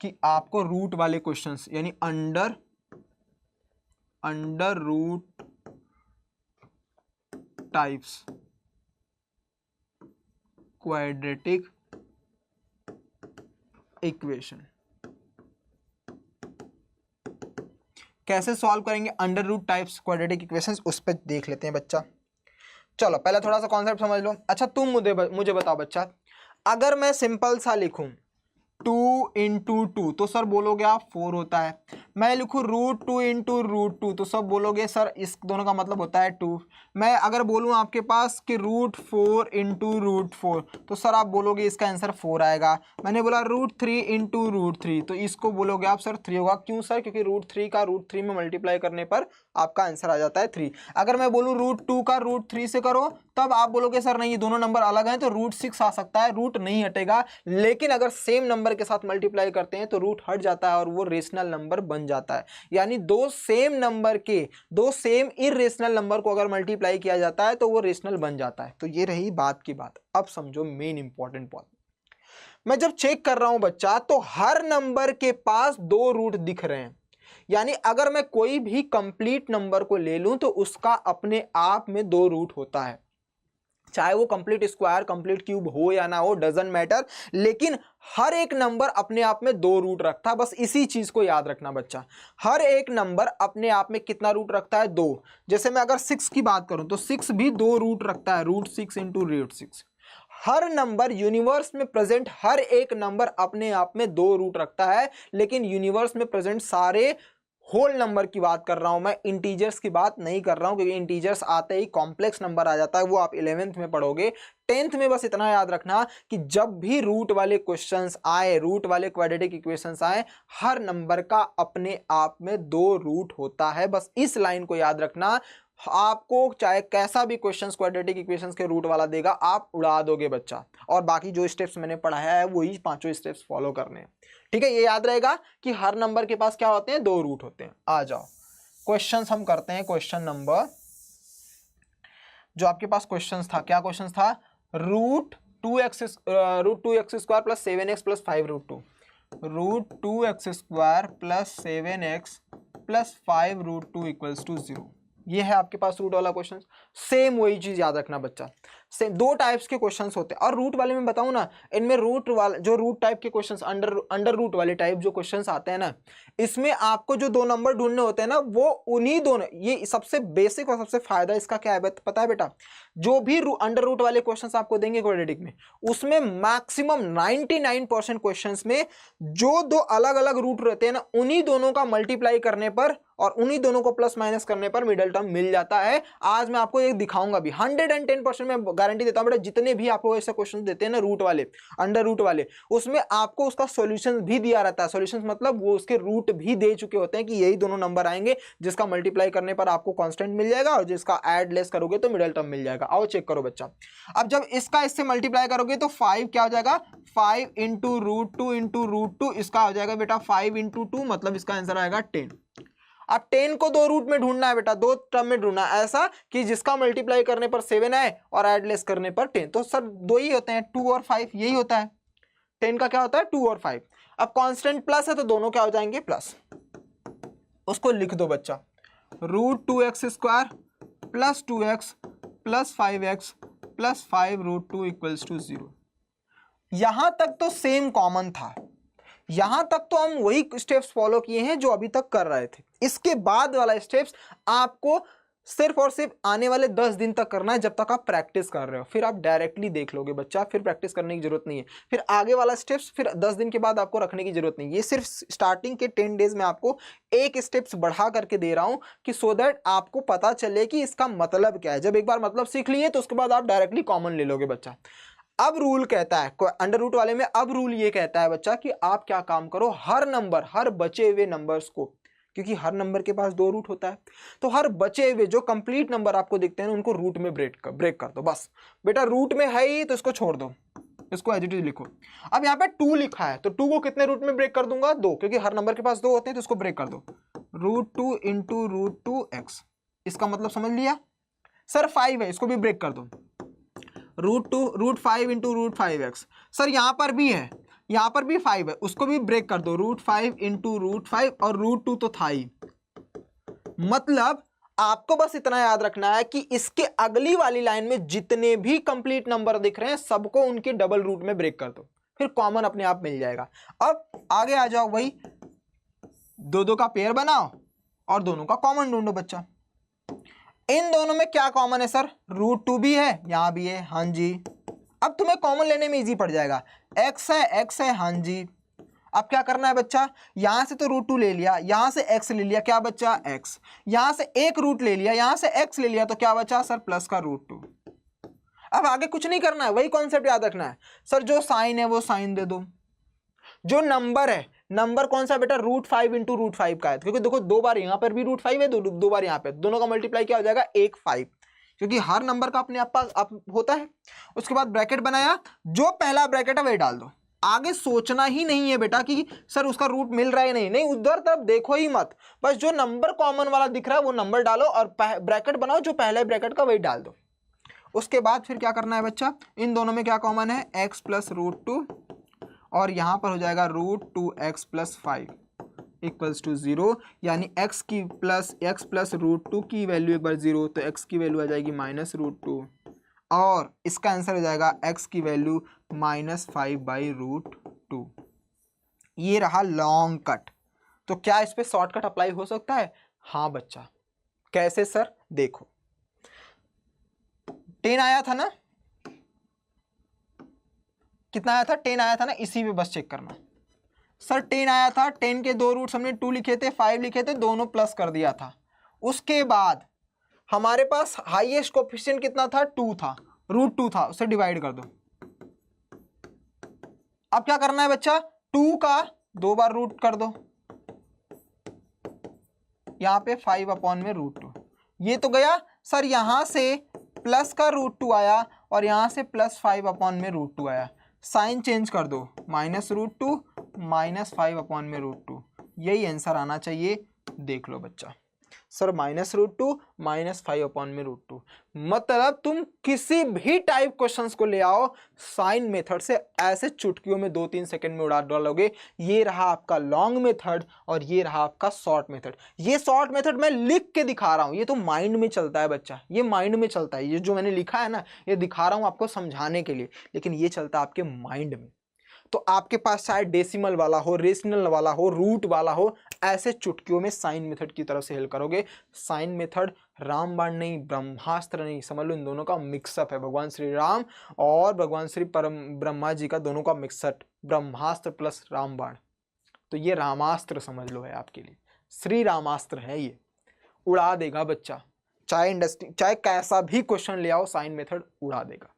कि आपको रूट वाले क्वेश्चंस यानी under root types quadratic equation कैसे सॉल्व करेंगे under root types quadratic equations, उस पर देख लेते हैं बच्चा। चलो पहले थोड़ा सा कॉन्सेप्ट समझ लो। अच्छा तुम मुझे बताओ बच्चा, अगर मैं सिंपल सा लिखूं 2 इंटू 2 तो सर बोलोगे आप 4 होता है। मैं लिखूं √2 इंटू √2 तो सब बोलोगे सर इस दोनों का मतलब होता है 2। मैं अगर बोलूं आपके पास कि √4 इंटू √4 तो सर आप बोलोगे इसका आंसर 4 आएगा। मैंने बोला √3 इंटू √3 तो इसको बोलोगे आप सर 3 होगा। क्यों सर? क्योंकि √3 का √3 में मल्टीप्लाई करने पर आपका आंसर आ जाता है 3। अगर मैं बोलूं √2 का √3 से करो तब आप बोलोगे सर नहीं ये दोनों नंबर अलग हैं तो √6 आ सकता है, रूट नहीं हटेगा। लेकिन अगर सेम नंबर के साथ मल्टीप्लाई करते हैं तो रूट हट जाता है और वो रेशनल नंबर बन जाता है। यानी दो सेम नंबर के दो सेम इरेशनल नंबर को अगर मल्टीप्लाई किया जाता है तो वो रेशनल बन जाता है। तो ये रही बात की बात। अब समझो मेन इंपॉर्टेंट पॉइंट, मैं जब चेक कर रहा हूं बच्चा तो हर नंबर के पास 2 रूट दिख रहे हैं। यानी अगर मैं कोई भी कंप्लीट नंबर को ले लूं तो उसका अपने आप में 2 रूट होता है, चाहे वो कंप्लीट स्क्वायर कंप्लीट क्यूब हो या ना हो, डजंट मैटर, लेकिन हर एक नंबर अपने आप में 2 रूट रखता है। बस इसी चीज को याद रखना बच्चा, हर एक नंबर अपने आप में कितना रूट रखता है? 2। जैसे मैं अगर 6 की बात करूं तो 6 भी 2 रूट रखता है, √6 इंटू √6। हर नंबर यूनिवर्स में प्रेजेंट हर एक नंबर अपने आप में 2 रूट रखता है, लेकिन यूनिवर्स में प्रेजेंट सारे होल नंबर की बात कर रहा हूं मैं, इंटीजर्स की बात नहीं कर रहा हूं, क्योंकि इंटीजर्स आते ही कॉम्प्लेक्स नंबर आ जाता है, वो आप 11th में पढ़ोगे। 10th में बस इतना याद रखना कि जब भी रूट वाले क्वेश्चंस आए, रूट वाले क्वाड्रेटिक इक्वेशंस आए, हर नंबर का अपने आप में 2 रूट होता है। बस इस लाइन को याद रखना, आपको चाहे कैसा भी क्वेश्चंस क्वाड्रेटिक इक्वेशंस के रूट वाला देगा आप उड़ा दोगे बच्चा। और बाकी जो स्टेप्स मैंने पढ़ाया है वही 5 स्टेप्स फॉलो करने हैं, ठीक है? ये याद रहेगा कि हर नंबर के पास क्या होते हैं? 2 रूट होते हैं। आ जाओ क्वेश्चंस हम करते हैं। क्वेश्चन नंबर जो आपके पास क्वेश्चंस था, क्या क्वेश्चंस था? √2x square plus 7x plus 5√2, √2x square plus 7x plus 5√2 equals to 0। ये है आपके पास रूट वाला क्वेश्चन। सेम वही चीज याद रखना बच्चा, सेम 2 टाइप्स के क्वेश्चंस होते हैं। और रूट वाले में बताऊं ना, इनमें रूट वाला जो रूट टाइप के क्वेश्चंस, अंडर रूट वाले टाइप जो क्वेश्चंस आते हैं ना, इसमें आपको जो 2 नंबर ढूंढने होते हैं ना, वो उन्हीं दोनों, ये सबसे बेसिक और सबसे फायदा इसका क्या है पता है बेटा? जो भी अंडर रूट वाले क्वेश्चंस आपको देंगे क्वाड्रेटिक में, उसमें मैक्सिमम 99% क्वेश्चंस में जो 2 अलग अलग रूट रहते हैं ना, उन्हीं दोनों का मल्टीप्लाई करने पर और उन्हीं दोनों को प्लस माइनस करने पर मिडिल टर्म मिल जाता है। आज मैं आपको एक दिखाऊंगा भी, 110% मैं गारंटी देता हूं बेटा, जितने भी आपको ऐसे क्वेश्चन देते हैं ना रूट वाले, अंडर रूट वाले, उसमें आपको उसका सॉल्यूशन भी दिया रहता है। सॉल्यूशन मतलब वो उसके रूट भी दे चुके होते हैं कि यही दोनों नंबर आएंगे, जिसका मल्टीप्लाई करने पर आपको कांस्टेंट मिल जाएगा और जिसका ऐड लेस करोगे तो मिडिल टर्म मिल जाएगा। आओ चेक करो बच्चा, अब जब इसका इससे मल्टीप्लाई करोगे तो 5 क्या हो जाएगा? 5 इंटू √2 इंटू √2, इसका हो जाएगा बेटा 5 इंटू 2, मतलब इसका आंसर आएगा 10। अब 10 को 2 रूट में ढूंढना है बेटा, 2 टर्म में ढूंढना है, ऐसा कि जिसका मल्टीप्लाई करने पर 7 आए और ऐड लेस करने पर 10। तो सर 2 ही होते हैं, 2 और 5, यही होता है। 10 का क्या होता है? 2 और 5। अब कांस्टेंट प्लस है तो दोनों क्या हो जाएंगे? प्लस। उसको लिख दो बच्चा, √2x square plus 2x plus 5x plus 5√2 equals to 0। यहां तक तो सेम कॉमन था, यहां तक तो हम वही स्टेप्स फॉलो किए हैं जो अभी तक कर रहे थे। इसके बाद वाला स्टेप्स आपको सिर्फ और सिर्फ आने वाले 10 दिन तक करना है, जब तक आप प्रैक्टिस कर रहे हो। फिर आप डायरेक्टली देख लोगे बच्चा, फिर प्रैक्टिस करने की जरूरत नहीं है। फिर आगे वाला स्टेप्स फिर 10 दिन के बाद आपको रखने की जरूरत नहीं है। ये सिर्फ स्टार्टिंग के 10 डेज में आपको एक स्टेप्स बढ़ा करके दे रहा हूं कि सो दैट आपको पता चले कि इसका मतलब क्या है। जब एक बार मतलब सीख लिए तो उसके बाद आप डायरेक्टली कॉमन ले लोगे बच्चा। अब रूल कहता है अंडर रूट वाले में, अब रूल ये कहता है बच्चा कि आप क्या काम करो, हर नंबर, हर बचे हुए नंबर्स को, क्योंकि हर नंबर के पास 2 रूट होता है, तो हर बचे हुए जो कंप्लीट नंबर आपको दिखते हैं उनको रूट में ब्रेक कर दो। बस बेटा रूट में है ही तो इसको छोड़ दो, इसको एज इट इज लिखो। अब यहाँ पे 2 लिखा है तो 2 को कितने रूट में ब्रेक कर दूंगा? 2, क्योंकि हर नंबर के पास 2 होते हैं तो इसको ब्रेक कर दो, √2 इंटू √2x। इसका मतलब समझ लिया? सर 5 है, इसको भी ब्रेक कर दो, √5 इंटू √5x। सर यहां पर भी है, यहाँ पर भी 5 है, उसको भी ब्रेक कर दो, √5 इंटू √5 और √2 तो था ही। मतलब आपको बस इतना याद रखना है कि इसके अगली वाली लाइन में जितने भी कंप्लीट नंबर दिख रहे हैं सबको उनके डबल रूट में ब्रेक कर दो, फिर कॉमन अपने आप मिल जाएगा। अब आगे आ जाओ, वही दो दो का पेयर बनाओ और दोनों का कॉमन ढूंढो बच्चा। इन दोनों में क्या कॉमन है सर? √2 भी है, यहां भी है, हाँ जी। अब तुम्हें कॉमन लेने में इजी पड़ जाएगा, x है, हाँ जी। अब क्या करना है बच्चा, यहां से तो √2 ले लिया, यहां से x ले लिया, क्या बच्चा x, यहां से एक रूट ले लिया, यहां से x ले लिया, तो क्या बचा सर प्लस का √2। अब आगे कुछ नहीं करना है, वही कॉन्सेप्ट याद रखना है सर, जो साइन है वो साइन दे दो, जो नंबर है, नंबर कौन सा बेटा, √5 इंटू √5 का है, क्योंकि देखो दो बार यहां पर भी √5 है, दो बार यहां पे, दोनों का मल्टीप्लाई क्या हो जाएगा 1 5, क्योंकि हर नंबर का अपने आप होता है। उसके बाद ब्रैकेट बनाया, जो पहला ब्रैकेट है वही डाल दो, आगे सोचना ही नहीं है बेटा कि सर उसका रूट मिल रहा है नहीं, उधर तरफ देखो ही मत, बस जो नंबर कॉमन वाला दिख रहा है वो नंबर डालो और ब्रैकेट बनाओ, जो पहले ब्रैकेट का वही डाल दो। उसके बाद फिर क्या करना है बच्चा, इन दोनों में क्या कॉमन है, x प्लस √2 और यहां पर हो जाएगा √2x प्लस 5 इक्वल्स टू 0, यानी x प्लस √2 की वैल्यू एक बार 0, तो x की वैल्यू आ जाएगी -√2 और इसका आंसर हो जाएगा x की वैल्यू -5/√2। ये रहा लॉन्ग कट। तो क्या इस पे शॉर्टकट अप्लाई हो सकता है? हाँ बच्चा। कैसे सर? देखो 10 आया था ना, कितना आया था, 10 आया था ना, इसी पे बस चेक करना सर। 10 आया था, 10 के दो रूट्स हमने 2 लिखे थे, 5 लिखे थे, दोनों प्लस कर दिया था। उसके बाद हमारे पास हाईएस्ट कोएफिशिएंट कितना था, 2 था, √2 था, उसे डिवाइड कर दो। अब क्या करना है बच्चा, 2 का 2 बार रूट कर दो, यहां पे 5/√2, ये तो गया सर, यहां से प्लस का √2 आया और यहां से प्लस 5/√2 आया, साइन चेंज कर दो, -√2 -5/√2, यही आंसर आना चाहिए। देख लो बच्चा सर, -√2 -5/√2, मतलब तुम किसी भी टाइप क्वेश्चंस को ले आओ, साइन मेथड से ऐसे चुटकियों में 2-3 सेकंड में उड़ा डालोगे। ये रहा आपका लॉन्ग मेथड और ये रहा आपका शॉर्ट मेथड। ये शॉर्ट मेथड मैं लिख के दिखा रहा हूं, ये तो माइंड में चलता है बच्चा, ये माइंड में चलता है, ये जो मैंने लिखा है ना, ये दिखा रहा हूं आपको समझाने के लिए, लेकिन ये चलता है आपके माइंड में। तो आपके पास चाहे डेसिमल वाला हो, रेशनल वाला हो, रूट वाला हो, ऐसे चुटकियों में साइन मेथड की तरफ से हेल्प करोगे। साइन मेथड रामबाण नहीं, ब्रह्मास्त्र नहीं, समझ लो इन दोनों का मिक्सअप है, भगवान श्री राम और भगवान श्री परम ब्रह्मा जी का दोनों का मिक्सअप, ब्रह्मास्त्र प्लस रामबाण। तो ये रामास्त्र समझ लो है आपके लिए, श्री रामास्त्र है, ये उड़ा देगा बच्चा, चाहे इंडस्ट्री चाहे कैसा भी क्वेश्चन ले आओ, साइन मेथड उड़ा देगा।